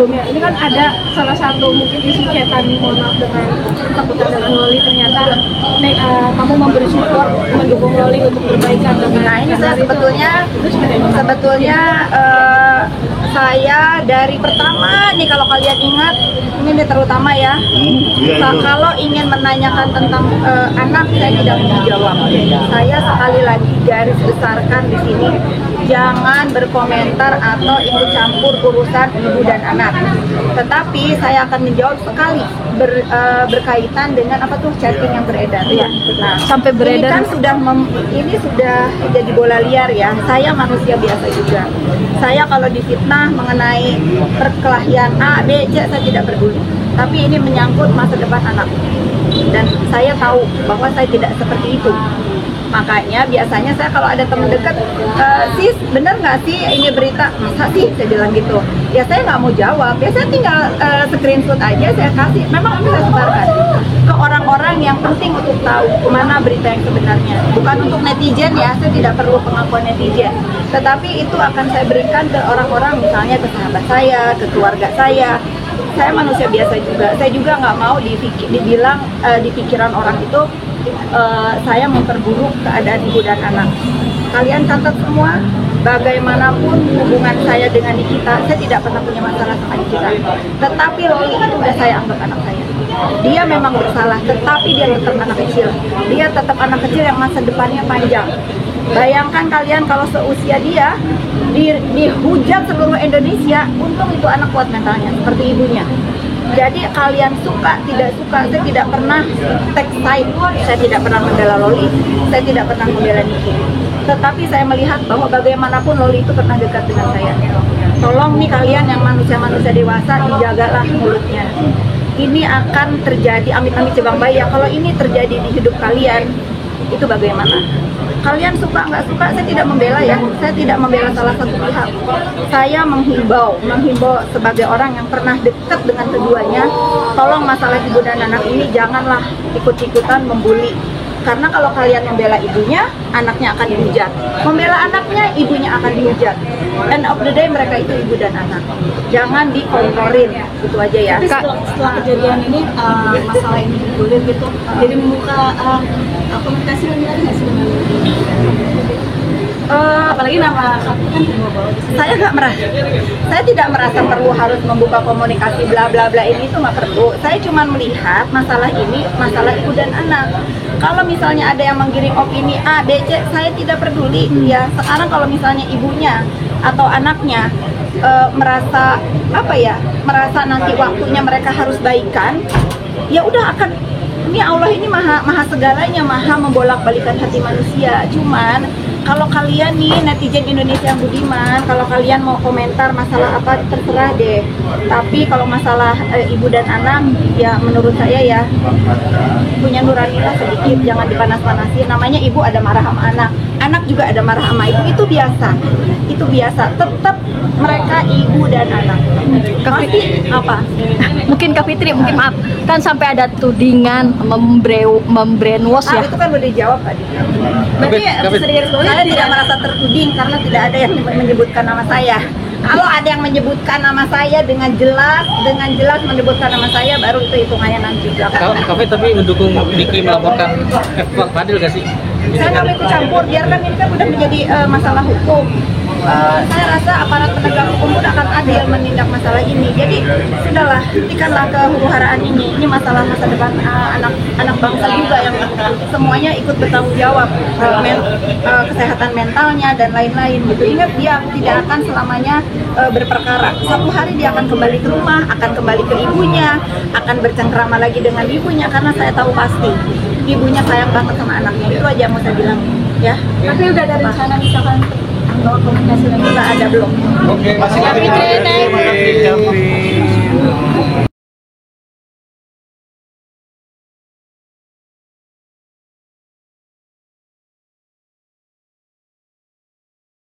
sebelumnya. Ini kan ada salah satu mungkin isu cetan, mohon maaf dengan ketakutan dengan Loli, ternyata kamu memberi support, mendukung Loli untuk perbaikan. Nah ini saya sebetulnya saya dari pertama nih, kalau kalian ingat ini terutama ya, kalau ingin menanyakan tentang anak, saya tidak mau menjawab. Saya sekali lagi garis besarkan di sini, jangan berkomentar atau ikut campur urusan ibu dan anak. Tetapi saya akan menjawab sekali berkaitan dengan apa tuh chatting yang beredar ya. Nah, sampai beredar ini kan ini sudah jadi bola liar ya. Saya manusia biasa juga. Saya kalau difitnah mengenai perkelahian A, B, C, saya tidak peduli. Tapi ini menyangkut masa depan anak. Dan saya tahu bahwa saya tidak seperti itu. Makanya biasanya saya kalau ada teman dekat, sis bener nggak sih ini berita, masa sih saya bilang gitu. Ya saya nggak mau jawab, ya saya tinggal screenshot aja saya kasih. Memang saya sebarkan ke orang-orang yang penting untuk tahu kemana berita yang sebenarnya. Bukan untuk netizen ya, saya tidak perlu pengakuan netizen. Tetapi itu akan saya berikan ke orang-orang, misalnya ke sahabat saya, ke keluarga saya. Saya manusia biasa juga. Saya juga nggak mau dibilang di pikiran orang itu saya memperburuk keadaan ibu dan anak. Kalian catat semua, bagaimanapun hubungan saya dengan Nikita, saya tidak pernah punya masalah sama Nikita. Tetapi Loli itu udah saya anggap anak saya. Dia memang bersalah, tetapi dia tetap anak kecil. Dia tetap anak kecil yang masa depannya panjang. Bayangkan kalian kalau seusia dia dihujat seluruh Indonesia, untung itu anak kuat mentalnya seperti ibunya. Jadi kalian suka, tidak suka, saya tidak pernah take side, saya tidak pernah membela Loli, saya tidak pernah membela Niki. Tetapi saya melihat bahwa bagaimanapun Loli itu pernah dekat dengan saya. Tolong nih kalian yang manusia-manusia dewasa, dijagalah mulutnya. Ini akan terjadi, amit-amit cebang bayi ya, kalau ini terjadi di hidup kalian, itu bagaimana? Kalian suka nggak suka, saya tidak membela ya, saya tidak membela salah satu pihak. Saya menghimbau sebagai orang yang pernah dekat dengan keduanya, tolong masalah ibu dan anak ini janganlah ikut-ikutan membuli. Karena kalau kalian membela ibunya, anaknya akan dihujat. Membela anaknya, ibunya akan dihujat. End of the day mereka itu ibu dan anak. Jangan dikontorin, itu aja ya. Setelah kejadian ini, masalah ini bergulir gitu, jadi membuka komunikasi lebih lagi nggak sih dengan apalagi nama kamu kan terbawa-bawa. Saya tidak merasa perlu harus membuka komunikasi bla bla bla ini, itu nggak perlu. Saya cuma melihat masalah ini masalah ibu dan anak. Kalau misalnya ada yang menggiring opini A, B, C, saya tidak peduli ya. Sekarang kalau misalnya ibunya atau anaknya merasa merasa nanti waktunya mereka harus baikan, ya udah akan. Ini Allah ini maha segalanya, maha membolak-balikan hati manusia. Cuman kalau kalian nih netizen Indonesia yang budiman, kalau kalian mau komentar masalah apa terserah deh. Tapi kalau masalah ibu dan anak, ya menurut saya ya punya nuranilah sedikit, jangan dipanas-panasin. Namanya ibu ada marah sama anak, anak juga ada marah sama ibu, itu biasa. Tetap mereka ibu dan anak. Pasti apa? Mungkin Kak Fitri, mungkin maaf, kan sampai ada tudingan membrainwash ya. Itu kan udah dijawab tadi. Berarti saya tidak merasa tertuding karena tidak ada yang menyebutkan nama saya. Kalau ada yang menyebutkan nama saya dengan jelas menyebutkan nama saya, baru itu hitungannya nanti belakang. Kafe tapi mendukung Niki melaporkan Fadil gak sih? Saya nggak mau ikut campur, biarkan ini kan udah menjadi masalah hukum. Saya rasa aparat penegak hukum pun akan adil menindak masalah ini. Jadi sudahlah, hentikanlah kehuru-haraan ini. Ini masalah masa depan anak bangsa juga yang semuanya ikut bertanggung jawab, kesehatan mentalnya dan lain-lain gitu. Ingat, dia tidak akan selamanya berperkara. Suatu hari dia akan kembali ke rumah, akan kembali ke ibunya, akan bercengkrama lagi dengan ibunya, karena saya tahu pasti ibunya sayang banget sama anaknya. Itu aja yang mau saya bilang ya. Tapi udah ada rencana misalkan bahwa komunikasi lagi Nggak ada belum. Oke, masih Kak Fitri, thank you.